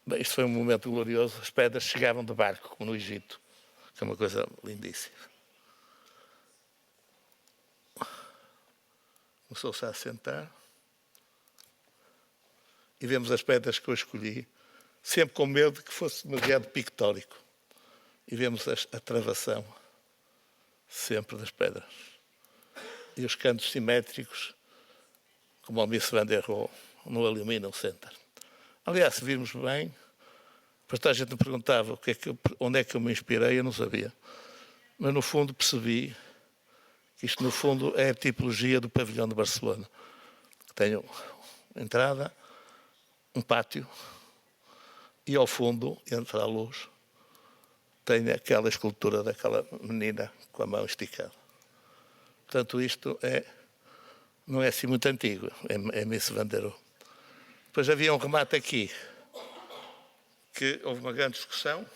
Bem, isto foi um momento glorioso. As pedras chegavam de barco, como no Egito, que é uma coisa lindíssima. Começou-se a assentar e vemos as pedras que eu escolhi, sempre com medo de que fosse demasiado pictórico. E vemos a travação sempre das pedras. E os cantos simétricos, como o Miss Van der Rohe no Aluminum Center. Aliás, se virmos bem, Depois toda a gente me perguntava onde é que eu me inspirei, eu não sabia. Mas no fundo percebi que isto no fundo é a tipologia do pavilhão de Barcelona. Tenho entrada, um pátio e ao fundo, entre a luz, tenho aquela escultura daquela menina com a mão esticada. Portanto, isto não é assim muito antigo, é Miss Van der Rohe. Depois havia um remate aqui, que houve uma grande discussão.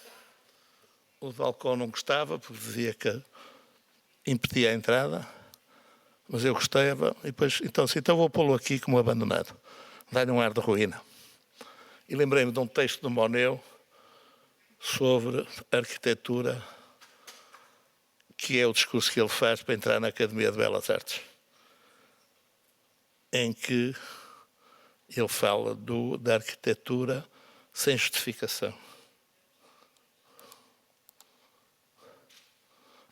O balcão não gostava, porque dizia que impedia a entrada, mas eu gostava, e depois, então vou pô-lo aqui como abandonado, dá-lhe um ar de ruína. E lembrei-me de um texto do Monet sobre arquitetura, que é o discurso que ele faz para entrar na Academia de Belas Artes, em que ele fala da arquitetura sem justificação.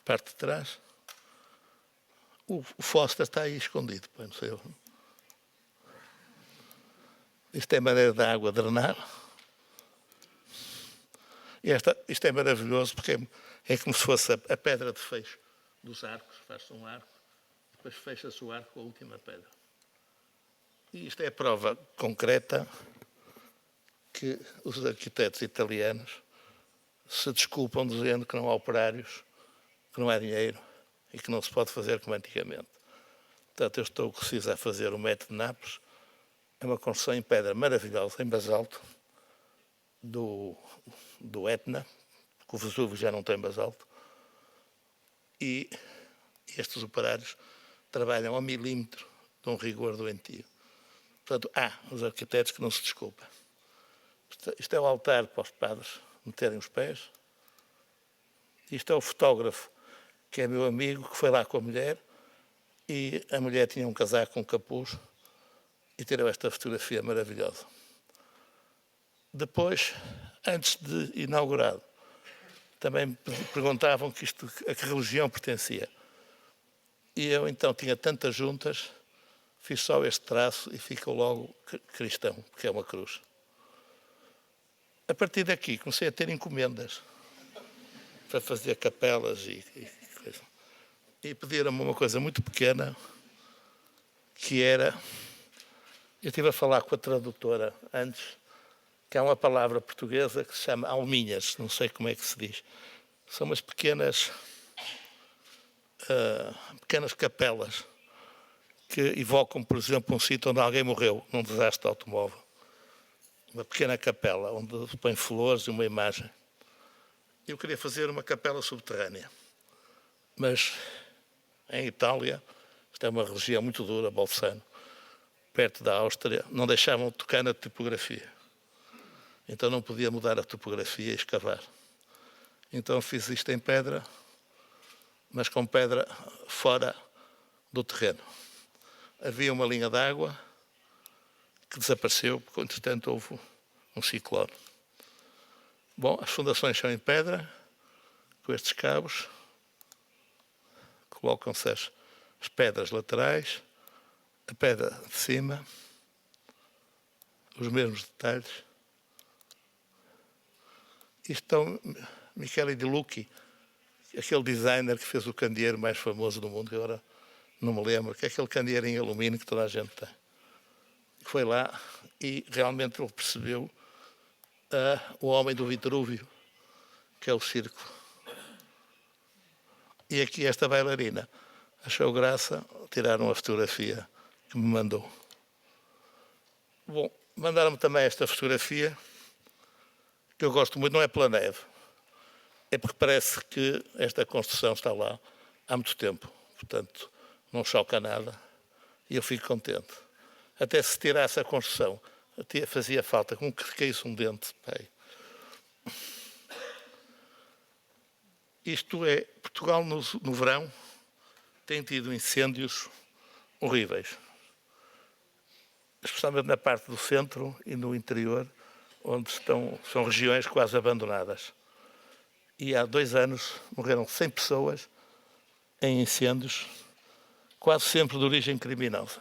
Parte de trás. O Foster está aí escondido, não sei eu. Isto é maneira da água drenar. E isto é maravilhoso porque é como se fosse a pedra de fecho dos arcos. Faz-se um arco, depois fecha-se o arco com a última pedra. E isto é a prova concreta que os arquitetos italianos se desculpam dizendo que não há operários, que não há dinheiro e que não se pode fazer como antigamente. Portanto, eu estou preciso a fazer o método de Nápoles. É uma construção em pedra maravilhosa, em basalto, do Etna, que o Vesúvio já não tem basalto. E estes operários trabalham ao milímetro de um rigor doentio. Portanto, há os arquitetos que não se desculpam. Isto é o altar para os padres meterem os pés. Isto é o fotógrafo, que é meu amigo, que foi lá com a mulher, e a mulher tinha um casaco com um capuz, e tirou esta fotografia maravilhosa. Depois, antes de inaugurado, também me perguntavam a que religião pertencia. E eu então tinha tantas juntas, fiz só este traço e ficou logo cristão, porque é uma cruz. A partir daqui comecei a ter encomendas para fazer capelas e coisa. E pediram-me uma coisa muito pequena, que era... Eu estive a falar com a tradutora antes, que há uma palavra portuguesa que se chama alminhas, não sei como é que se diz. São umas pequenas capelas que evocam, por exemplo, um sítio onde alguém morreu num desastre de automóvel. Uma pequena capela onde se põe flores e uma imagem. Eu queria fazer uma capela subterrânea, mas em Itália, isto é uma região muito dura, Bolzano, perto da Áustria, não deixavam tocar na tipografia. Então não podia mudar a topografia e escavar. Então fiz isto em pedra, mas com pedra fora do terreno. Havia uma linha d'água que desapareceu, porque entretanto houve um ciclone. Bom, as fundações são em pedra, com estes cabos. Colocam-se as pedras laterais, a pedra de cima, os mesmos detalhes. Isto é o Michele De Lucchi, aquele designer que fez o candeeiro mais famoso do mundo, que agora não me lembro, que é aquele candeeiro em alumínio que toda a gente tem. Foi lá e realmente ele percebeu o homem do Vitrúvio, que é o círculo. E aqui esta bailarina achou graça, tiraram a fotografia que me mandou. Bom, mandaram-me também esta fotografia, que eu gosto muito, não é pela neve, é porque parece que esta construção está lá há muito tempo, portanto não choca nada e eu fico contente. Até se tirasse a construção, fazia falta, como que caísse um dente. Pai. Isto é, Portugal no verão tem tido incêndios horríveis, especialmente na parte do centro e no interior, onde são regiões quase abandonadas. E há 2 anos morreram 100 pessoas em incêndios, quase sempre de origem criminosa.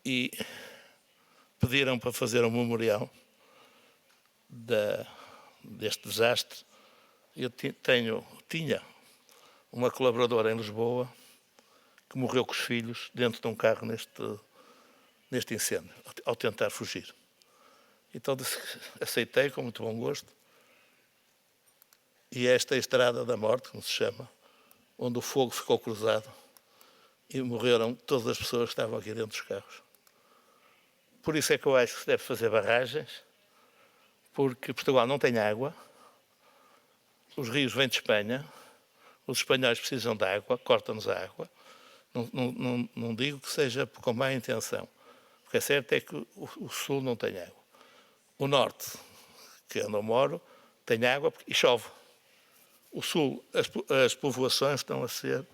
E pediram para fazer um memorial deste desastre, eu tinha uma colaboradora em Lisboa que morreu com os filhos dentro de um carro neste incêndio, ao tentar fugir. Então aceitei com muito bom gosto. E esta é a estrada da morte, como se chama, onde o fogo ficou cruzado e morreram todas as pessoas que estavam aqui dentro dos carros. Por isso é que eu acho que se deve fazer barragens, porque Portugal não tem água, os rios vêm de Espanha, os espanhóis precisam de água, cortam-nos a água. Não digo que seja com má intenção, porque é certo é que o sul não tem água. O norte, que é onde eu moro, tem água e chove. O sul, as povoações estão a ser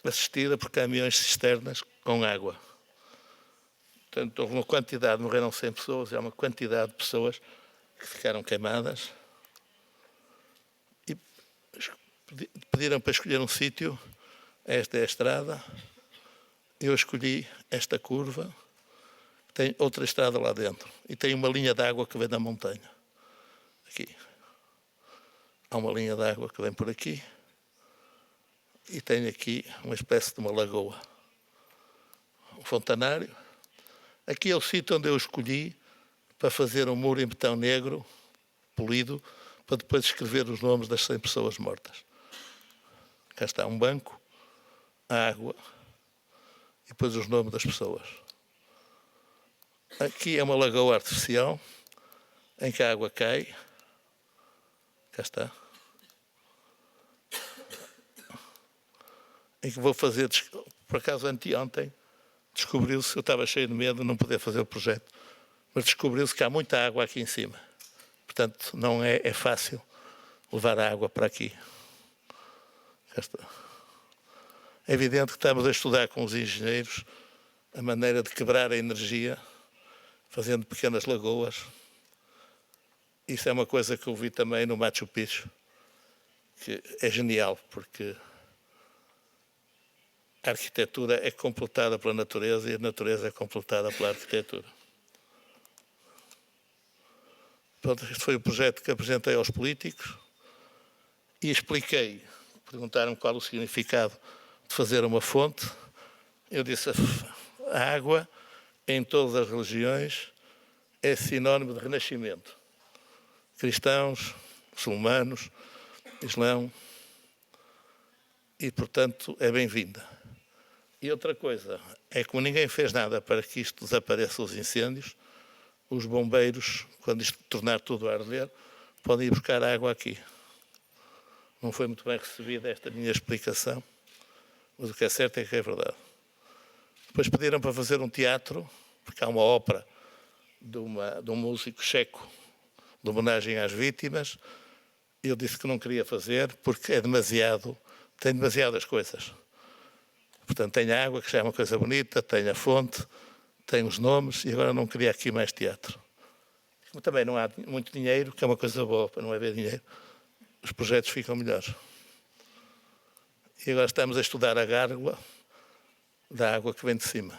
assistidas por caminhões cisternas com água. Portanto, houve uma quantidade, morreram 100 pessoas, e há uma quantidade de pessoas que ficaram queimadas. E pediram para escolher um sítio. Esta é a estrada. Eu escolhi esta curva. Tem outra estrada lá dentro. E tem uma linha de água que vem da montanha. Aqui. Há uma linha de água que vem por aqui. E tem aqui uma espécie de uma lagoa. Um fontanário. Aqui é o sítio onde eu escolhi para fazer um muro em betão negro, polido, para depois escrever os nomes das 100 pessoas mortas. Cá está um banco, a água e depois os nomes das pessoas. Aqui é uma lagoa artificial em que a água cai. Cá está. Em que vou fazer, por acaso anteontem, descobriu-se, eu estava cheio de medo de não poder fazer o projeto, mas descobriu-se que há muita água aqui em cima. Portanto, não é fácil levar a água para aqui. Já está. É evidente que estamos a estudar com os engenheiros a maneira de quebrar a energia, fazendo pequenas lagoas. Isso é uma coisa que eu vi também no Machu Picchu, que é genial, porque a arquitetura é completada pela natureza e a natureza é completada pela arquitetura. Pronto, este foi o projeto que apresentei aos políticos e expliquei. Perguntaram qual o significado de fazer uma fonte. Eu disse, a água em todas as religiões é sinónimo de renascimento. Cristãos, muçulmanos, islão, e portanto é bem-vinda. E outra coisa, é que como ninguém fez nada para que isto desapareça os incêndios, os bombeiros, quando isto tornar tudo a arder, podem ir buscar água aqui. Não foi muito bem recebida esta minha explicação, mas o que é certo é que é verdade. Depois pediram para fazer um teatro, porque há uma ópera de um músico checo de homenagem às vítimas. Eu disse que não queria fazer porque é demasiado, tem demasiadas coisas. Portanto, tem a água, que já é uma coisa bonita, tem a fonte, tem os nomes, e agora não queria aqui mais teatro. Como também não há muito dinheiro, que é uma coisa boa, para não haver dinheiro, os projetos ficam melhores. E agora estamos a estudar a gárgula da água que vem de cima.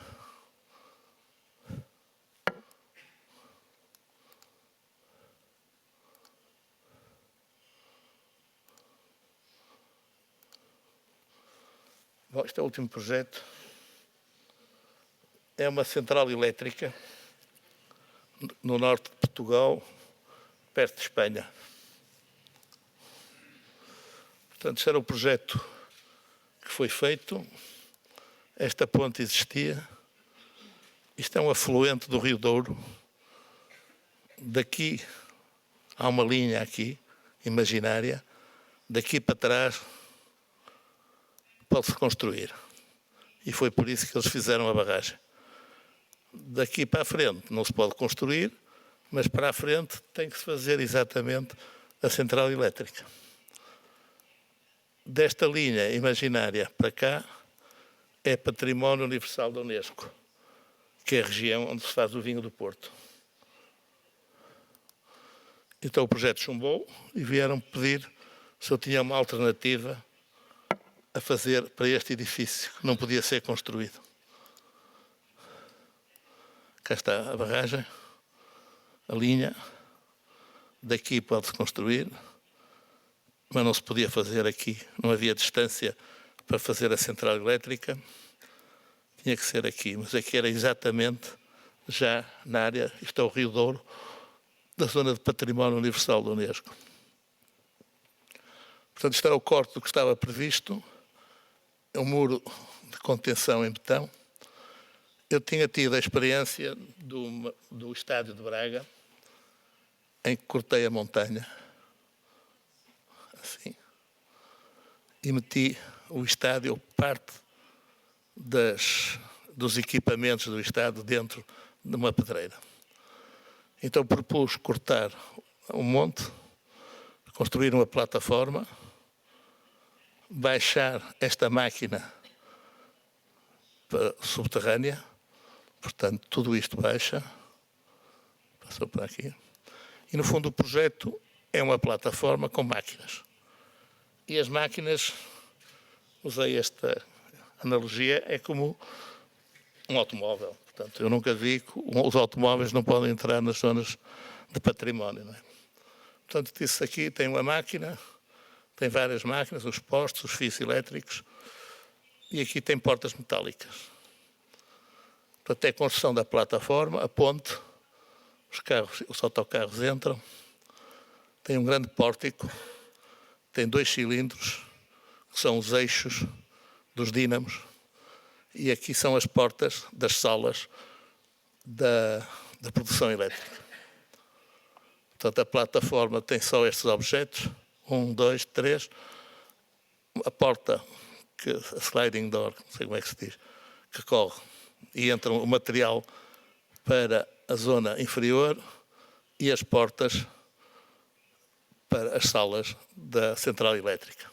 Bom, este é o último projeto. É uma central elétrica no norte de Portugal, perto de Espanha. Portanto, este era o projeto que foi feito. Esta ponte existia. Isto é um afluente do Rio Douro. Daqui há uma linha aqui, imaginária. Daqui para trás pode-se construir. E foi por isso que eles fizeram a barragem. Daqui para a frente não se pode construir, mas para a frente tem que se fazer exatamente a central elétrica. Desta linha imaginária para cá é Património Universal da Unesco, que é a região onde se faz o vinho do Porto. Então o projeto chumbou e vieram pedir se eu tinha uma alternativa a fazer para este edifício, que não podia ser construído. Cá está a barragem, a linha, daqui pode-se construir, mas não se podia fazer aqui, não havia distância para fazer a central elétrica, tinha que ser aqui, mas aqui era exatamente já na área, isto é o Rio Douro, da zona de património universal da Unesco. Portanto, isto era o corte do que estava previsto, é um muro de contenção em betão. Eu tinha tido a experiência do estádio de Braga, em que cortei a montanha, assim, e meti o estádio, parte dos equipamentos do estádio dentro de uma pedreira. Então propus cortar um monte, construir uma plataforma, baixar esta máquina subterrânea, portanto tudo isto baixa, passou para aqui, e no fundo o projeto é uma plataforma com máquinas. E as máquinas, usei esta analogia, é como um automóvel. Portanto, eu nunca vi que os automóveis não podem entrar nas zonas de património. Não é? Portanto, isso aqui tem uma máquina, tem várias máquinas, os postes, os fios elétricos, e aqui tem portas metálicas. Portanto, é a construção da plataforma, a ponte, os autocarros entram, tem um grande pórtico, tem 2 cilindros, que são os eixos dos dínamos, e aqui são as portas das salas da produção elétrica. Portanto, a plataforma tem só estes objetos, 1, 2, 3, a porta, a sliding door, não sei como é que se diz, que corre, e entra o material para a zona inferior e as portas para as salas da central elétrica.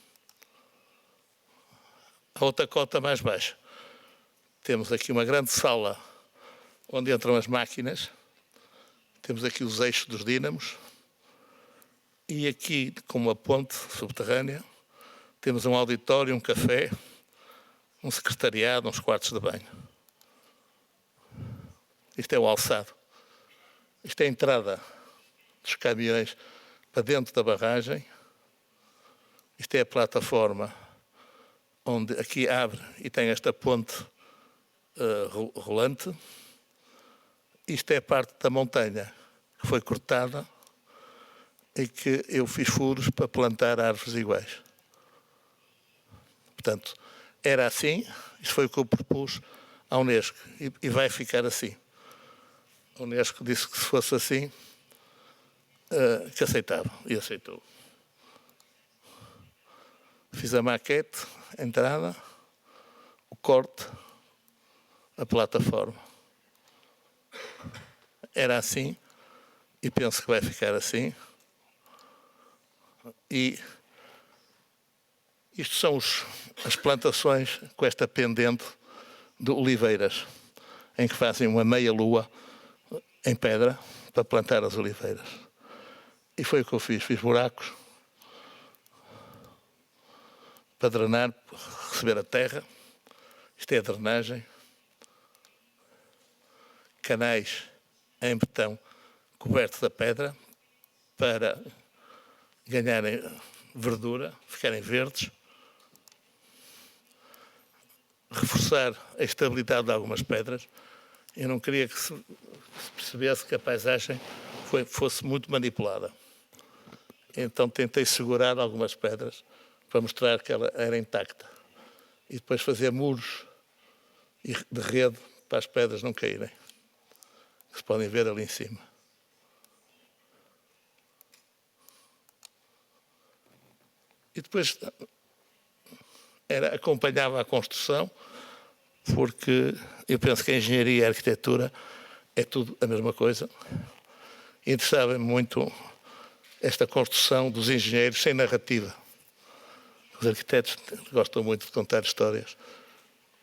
A outra cota mais baixa. Temos aqui uma grande sala onde entram as máquinas. Temos aqui os eixos dos dínamos. E aqui, com uma ponte subterrânea, temos um auditório, um café, um secretariado, uns quartos de banho. Isto é o alçado. Isto é a entrada dos caminhões para dentro da barragem. Isto é a plataforma onde aqui abre e tem esta ponte rolante. Isto é a parte da montanha que foi cortada e que eu fiz furos para plantar árvores iguais. Portanto, era assim, isso foi o que eu propus à Unesco e vai ficar assim. A Unesco disse que se fosse assim, que aceitava, e aceitou. Fiz a maquete, a entrada, o corte, a plataforma. Era assim, e penso que vai ficar assim. E isto são as plantações com esta pendente de oliveiras, em que fazem uma meia-lua em pedra para plantar as oliveiras. E foi o que eu fiz. Fiz buracos para drenar, receber a terra. Isto é a drenagem. Canais em betão cobertos da pedra para ganharem verdura, ficarem verdes. Reforçar a estabilidade de algumas pedras. Eu não queria que se percebesse que a paisagem fosse muito manipulada. Então tentei segurar algumas pedras para mostrar que ela era intacta. E depois fazer muros de rede para as pedras não caírem. Que se podem ver ali em cima. E depois acompanhava a construção, porque eu penso que a engenharia e a arquitetura é tudo a mesma coisa. Interessava-me muito esta construção dos engenheiros sem narrativa. Os arquitetos gostam muito de contar histórias.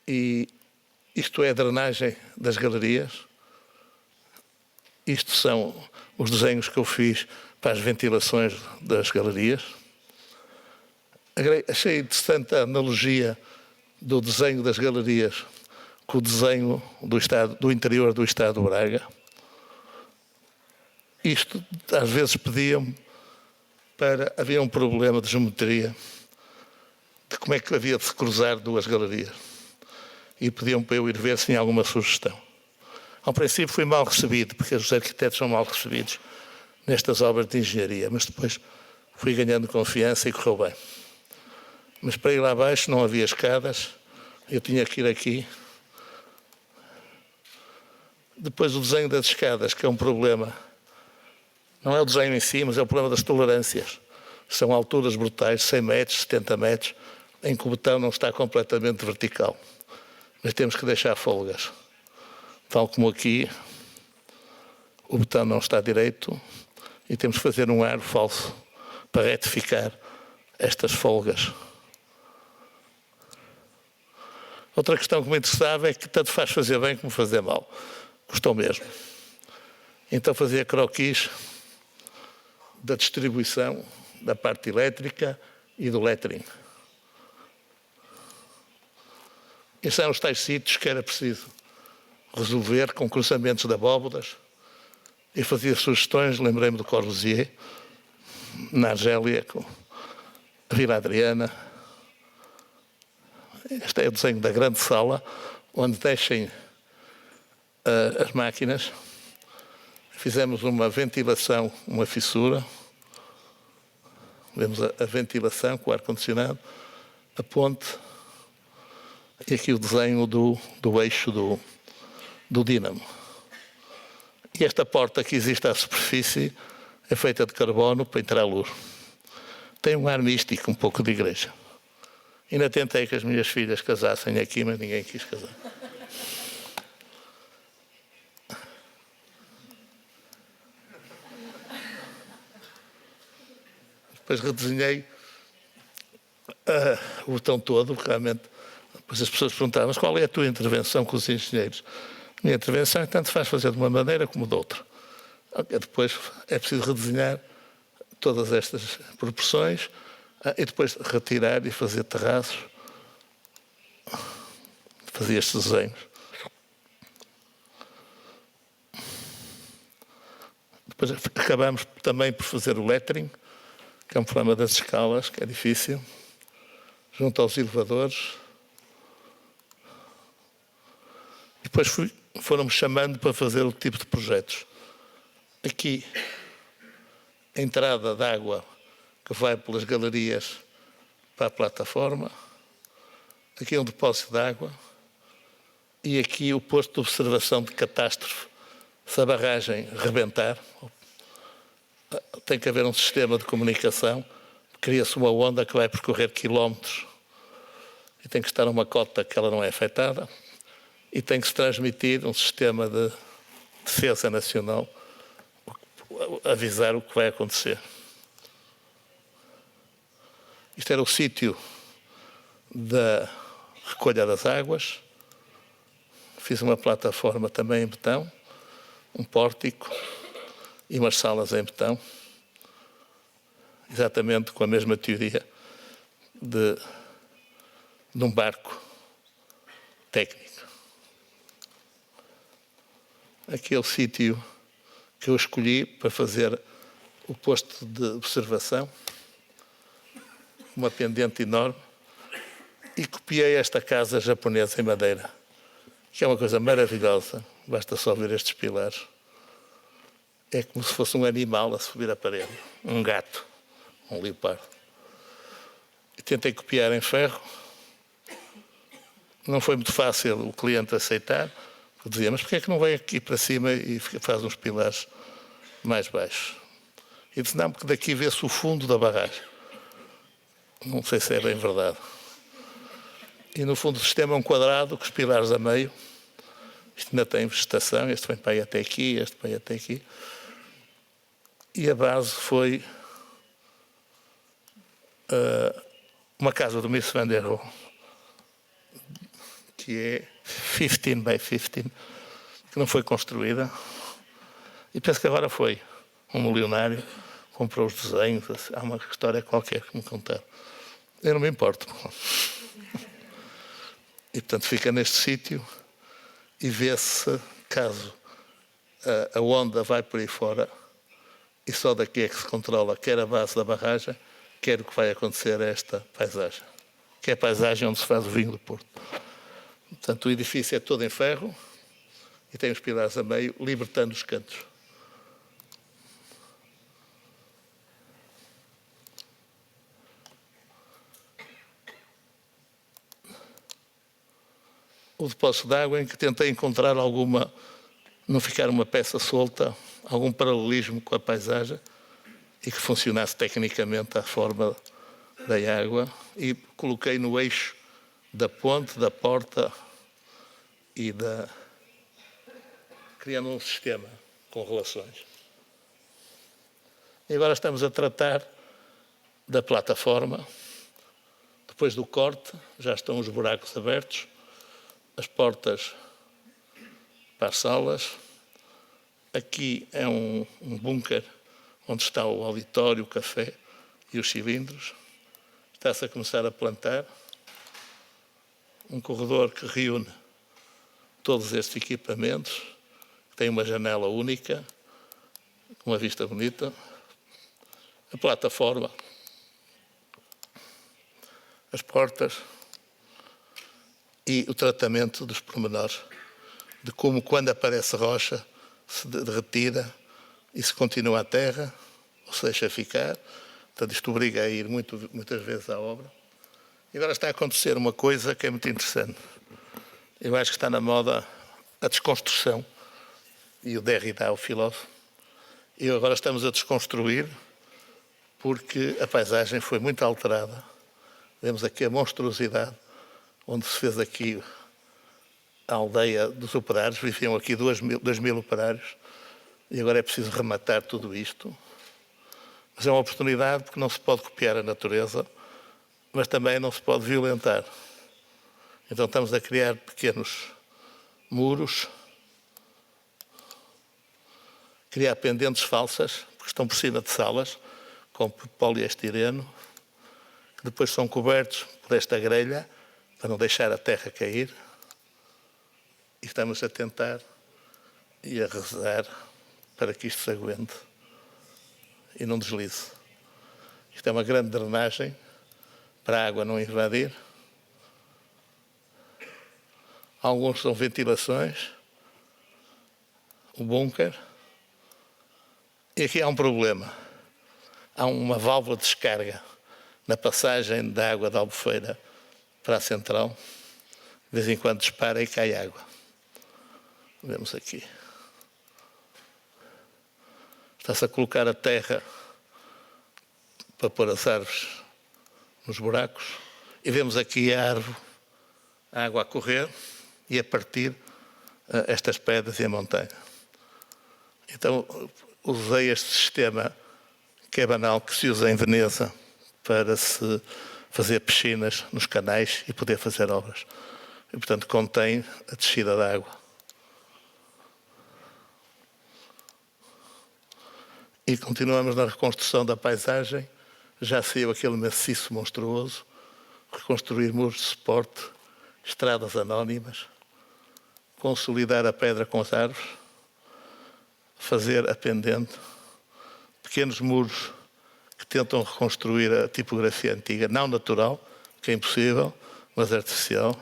E isto é a drenagem das galerias. Isto são os desenhos que eu fiz para as ventilações das galerias. Achei interessante a analogia do desenho das galerias com o desenho do interior do Estado de Braga. Isto, às vezes, pediam-me para... Havia um problema de geometria, de como é que havia de se cruzar duas galerias. E pediam-me para eu ir ver se tinha alguma sugestão. Ao princípio fui mal recebido, porque os arquitetos são mal recebidos nestas obras de engenharia, mas depois fui ganhando confiança e correu bem. Mas para ir lá abaixo não havia escadas, eu tinha que ir aqui. Depois o desenho das escadas, que é um problema. Não é o desenho em si, mas é o problema das tolerâncias. São alturas brutais, 100 metros, 70 metros, em que o betão não está completamente vertical. Mas temos que deixar folgas. Tal como aqui, o betão não está direito e temos que fazer um aro falso para retificar estas folgas. Outra questão que me interessava é que tanto faz fazer bem como fazer mal. Custou mesmo. Então fazia croquis da distribuição, da parte elétrica e do lettering. Esses eram os tais sítios que era preciso resolver com cruzamentos de abóbodas. Eu fazia sugestões, lembrei-me do Corbusier, na Argélia, com a Vila Adriana. Este é o desenho da grande sala, onde deixem as máquinas. Fizemos uma ventilação, uma fissura. Vemos a ventilação com o ar-condicionado, a ponte, e aqui o desenho do eixo do dínamo. E esta porta que existe à superfície é feita de carbono para entrar luz. Tem um ar místico, um pouco de igreja. Ainda tentei que as minhas filhas casassem aqui, mas ninguém quis casar. Depois redesenhei o botão todo, realmente. Depois as pessoas perguntavam, mas qual é a tua intervenção com os engenheiros? A minha intervenção tanto faz fazer de uma maneira como de outra. Depois é preciso redesenhar todas estas proporções e depois retirar e fazer terraços. Fazia estes desenhos. Depois acabamos também por fazer o lettering, que é um problema das escalas, que é difícil, junto aos elevadores. E depois foram-me chamando para fazer o tipo de projetos. Aqui, a entrada de água que vai pelas galerias para a plataforma. Aqui é um depósito de água. E aqui o posto de observação de catástrofe. Se a barragem rebentar, tem que haver um sistema de comunicação. Cria-se uma onda que vai percorrer quilómetros. E tem que estar uma cota que ela não é afetada. E tem que se transmitir um sistema de defesa nacional, avisar o que vai acontecer. Isto era o sítio da recolha das águas. Fiz uma plataforma também em betão, um pórtico e umas salas em betão, exatamente com a mesma teoria de um barco técnico. Aqui é o sítio que eu escolhi para fazer o posto de observação, uma pendente enorme, e copiei esta casa japonesa em madeira, que é uma coisa maravilhosa, basta só ver estes pilares. É como se fosse um animal a subir a parede, um gato, um leopardo. E tentei copiar em ferro, não foi muito fácil o cliente aceitar. Eu dizia, mas porquê é que não vem aqui para cima e faz uns pilares mais baixos? E disse, não, porque daqui vê-se o fundo da barragem. Não sei se é bem verdade. E no fundo o sistema é um quadrado com os pilares a meio. Isto ainda tem vegetação, este vem para aí até aqui, este vem até aqui. E a base foi uma casa do Mies van der Rohe, que é 15 by 15, que não foi construída. E penso que agora foi. Um milionário comprou os desenhos. Há uma história qualquer que me contaram. Eu não me importo. E, portanto, fica neste sítio e vê-se, caso a onda vai por aí fora, e só daqui é que se controla quer a base da barragem, quer o que vai acontecer a esta paisagem, que é a paisagem onde se faz o vinho do Porto. Portanto, o edifício é todo em ferro e tem os pilares a meio, libertando os cantos. O depósito de água em que tentei encontrar alguma, não ficar uma peça solta, algum paralelismo com a paisagem e que funcionasse tecnicamente à forma da água, e coloquei no eixo da ponte, da porta e criando um sistema com relações. E agora estamos a tratar da plataforma. Depois do corte, já estão os buracos abertos, as portas para as salas. Aqui é um bunker onde está o auditório, o café e os cilindros. Está-se a começar a plantar um corredor que reúne todos estes equipamentos, tem uma janela única, com uma vista bonita, a plataforma, as portas e o tratamento dos pormenores, de como quando aparece rocha se retira e se continua a terra, ou se deixa ficar. Portanto, isto obriga a ir muitas vezes à obra. E agora está a acontecer uma coisa que é muito interessante. Eu acho que está na moda a desconstrução, e o Derrida, o filósofo. E agora estamos a desconstruir porque a paisagem foi muito alterada. Vemos aqui a monstruosidade, onde se fez aqui a aldeia dos operários, viviam aqui 2.000 operários, e agora é preciso rematar tudo isto. Mas é uma oportunidade porque não se pode copiar a natureza, mas também não se pode violentar. Então estamos a criar pequenos muros, criar pendentes falsas, porque estão por cima de salas, com poliestireno, que depois são cobertos por esta grelha, para não deixar a terra cair. E estamos a tentar e a rezar para que isto se aguente e não deslize. Isto é uma grande drenagem para a água não invadir. Alguns são ventilações, o bunker. E aqui há um problema. Há uma válvula de descarga na passagem da água da Albufeira para a central. De vez em quando dispara e cai água. Vemos aqui. Está-se a colocar a terra para pôr as árvores nos buracos. E vemos aqui a árvore, a água a correr e a partir estas pedras e a montanha. Então, usei este sistema que é banal, que se usa em Veneza para se fazer piscinas nos canais e poder fazer obras. E, portanto, contém a descida da água. E continuamos na reconstrução da paisagem. Já saiu aquele maciço monstruoso, reconstruir muros de suporte, estradas anónimas, consolidar a pedra com as árvores, fazer a pendente, pequenos muros que tentam reconstruir a tipografia antiga, não natural, que é impossível, mas artificial.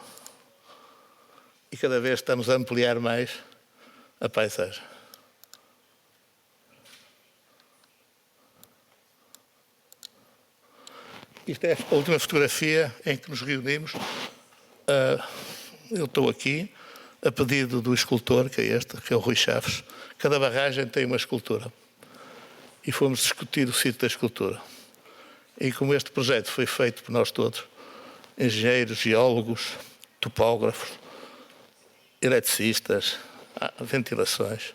E cada vez estamos a ampliar mais a paisagem. Isto é a última fotografia em que nos reunimos. Eu estou aqui, a pedido do escultor, que é este, que é o Rui Chaves. Cada barragem tem uma escultura. E fomos discutir o sítio da escultura. E como este projeto foi feito por nós todos, engenheiros, geólogos, topógrafos, eletricistas, ventilações,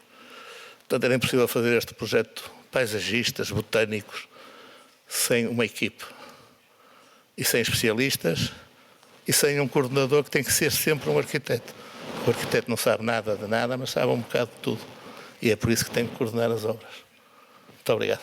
portanto era impossível fazer este projeto, paisagistas, botânicos, sem uma equipe. E sem especialistas, e sem um coordenador que tem que ser sempre um arquiteto. O arquiteto não sabe nada de nada, mas sabe um bocado de tudo. E é por isso que tem que coordenar as obras. Muito obrigado.